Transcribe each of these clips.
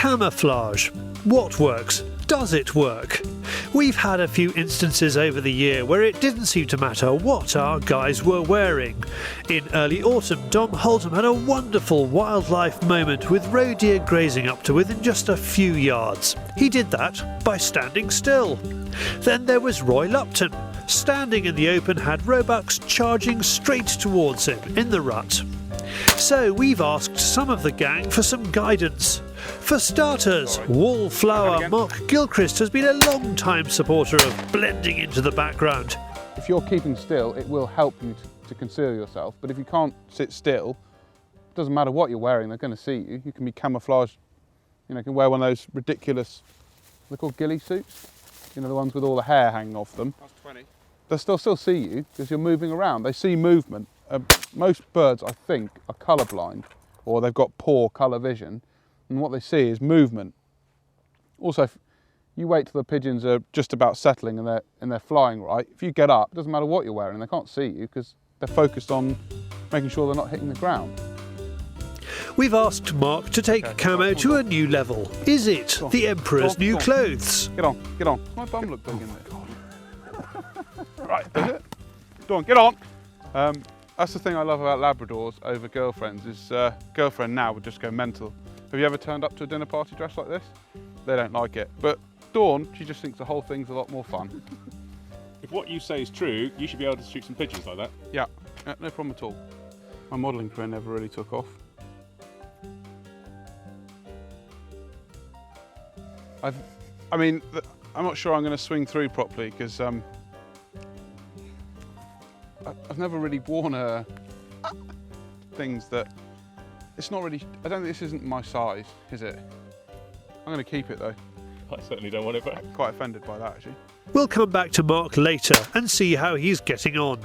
Camouflage. What works? Does it work? We've had a few instances over the year where it didn't seem to matter what our guys were wearing. In early autumn, Dom Holdham had a wonderful wildlife moment with roe deer grazing up to within just a few yards. He did that by standing still. Then there was Roy Lupton. Standing in the open had roebucks charging straight towards him in the rut. So we've asked some of the gang for some guidance. For starters, wallflower Mark Gilchrist has been a long-time supporter of blending into the background. If you're keeping still, it will help you to conceal yourself, but if you can't sit still, it doesn't matter what you're wearing, they're going to see you. You can be camouflaged, you know, you can wear one of those ridiculous, they're called ghillie suits, you know, the ones with all the hair hanging off them. That's 20. They'll still see you because you're moving around. They see movement. Most birds, I think, are colourblind, or they've got poor colour vision, and what they see is movement. Also, if you wait till the pigeons are just about settling and they're flying right, if you get up, it doesn't matter what you're wearing, they can't see you because they're focused on making sure they're not hitting the ground. We've asked Mark to take Camo to a new level. Is it the Emperor's new clothes? Get on, get on. My bum look big in there. Right, does it? Go on, get on. That's the thing I love about Labradors over girlfriends is girlfriend now would just go mental. Have you ever turned up to a dinner party dressed like this? They don't like it. But Dawn, she just thinks the whole thing's a lot more fun. If what you say is true, you should be able to shoot some pigeons like that. Yeah, no problem at all. My modelling career never really took off. I mean, I'm not sure I'm going to swing through properly because I've never really worn things that, it's not really, I don't think this isn't my size, is it? I'm going to keep it though. I certainly don't want it back. Quite offended by that actually. We'll come back to Mark later and see how he's getting on.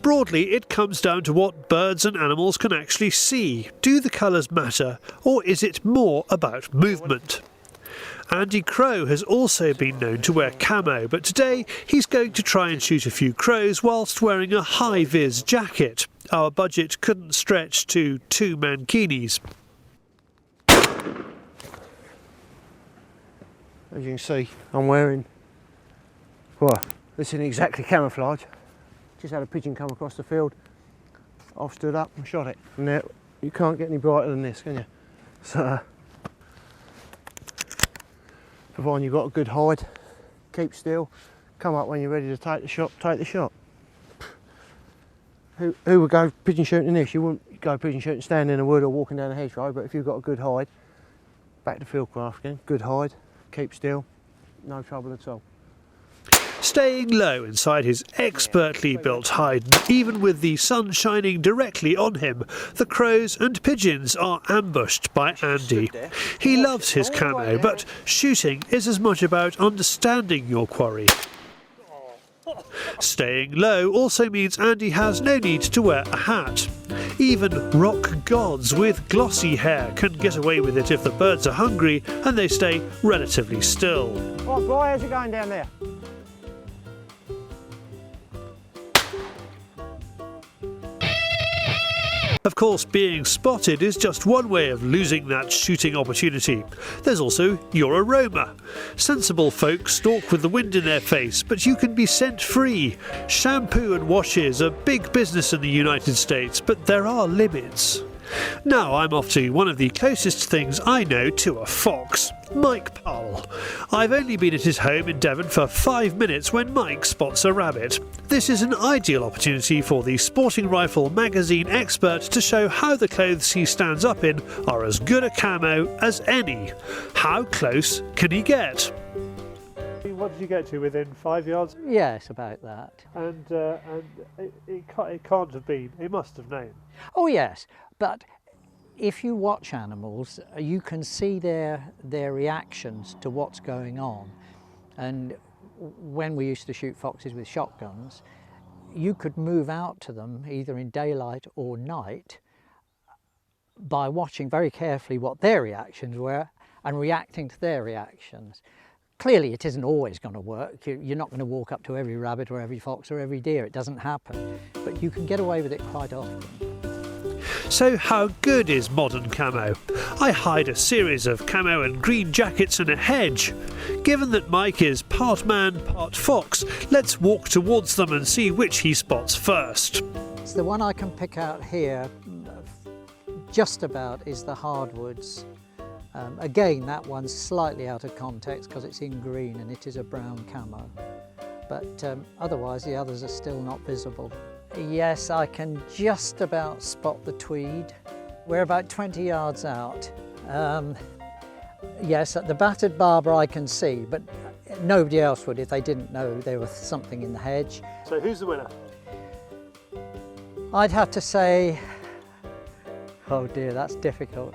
Broadly, it comes down to what birds and animals can actually see. Do the colours matter, or is it more about movement? Andy Crow has also been known to wear camo, but today he's going to try and shoot a few crows whilst wearing a high-vis jacket. Our budget couldn't stretch to 2 mankinis. As you can see, I'm wearing, well, this isn't exactly camouflage. Just had a pigeon come across the field. I've stood up and shot it. And now, you can't get any brighter than this, can you? So, providing you've got a good hide, keep still, come up when you're ready to take the shot, take the shot. Who would go pigeon shooting in this? You wouldn't go pigeon shooting standing in the wood or walking down a hedgerow, but if you've got a good hide, back to Fieldcraft again, good hide, keep still, no trouble at all. Staying low inside his expertly built hide, even with the sun shining directly on him, the crows and pigeons are ambushed by Andy. He loves his camo, but shooting is as much about understanding your quarry. Staying low also means Andy has no need to wear a hat. Even rock gods with glossy hair can get away with it if the birds are hungry and they stay relatively still. Oh, boy, how's it going down there? Of course, being spotted is just one way of losing that shooting opportunity. There's also your aroma. Sensible folk stalk with the wind in their face, but you can be scent free. Shampoo and washes are big business in the United States, but there are limits. Now I'm off to one of the closest things I know to a fox, Mike Powell. I've only been at his home in Devon for 5 minutes when Mike spots a rabbit. This is an ideal opportunity for the Sporting Rifle magazine expert to show how the clothes he stands up in are as good a camo as any. How close can he get? What did you get to, within 5 yards? Yes, about that. And it can't have been, it must have known. Oh yes, but if you watch animals, you can see their reactions to what's going on. And when we used to shoot foxes with shotguns, you could move out to them either in daylight or night by watching very carefully what their reactions were and reacting to their reactions. Clearly it isn't always going to work. You're not going to walk up to every rabbit or every fox or every deer. It doesn't happen. But you can get away with it quite often. So how good is modern camo? I hide a series of camo and green jackets in a hedge. Given that Mike is part man, part fox, let's walk towards them and see which he spots first. So the one I can pick out here just about is the hardwoods. Again, that one's slightly out of context because it's in green and it is a brown camo. But otherwise the others are still not visible. Yes, I can just about spot the tweed. We're about 20 yards out. Yes, at the battered barber I can see, but nobody else would if they didn't know there was something in the hedge. So who's the winner? I'd have to say, oh dear, that's difficult.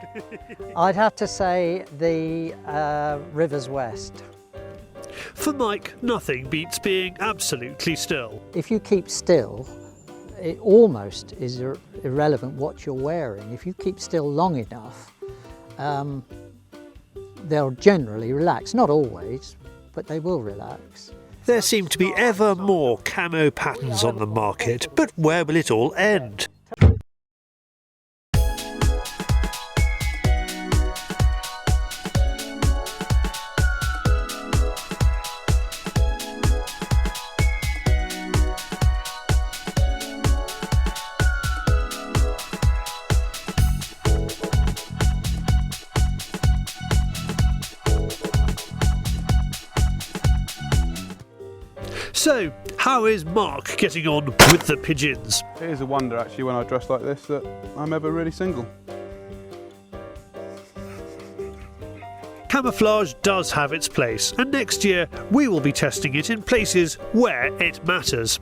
I'd have to say the Rivers West. For Mike, nothing beats being absolutely still. If you keep still, it almost is irrelevant what you're wearing. If you keep still long enough, they'll generally relax. Not always, but they will relax. There seem to be ever more camo patterns on the market, but where will it all end? So, how is Mark getting on with the pigeons? It is a wonder actually when I dress like this that I'm ever really single. Camouflage does have its place, and next year we will be testing it in places where it matters.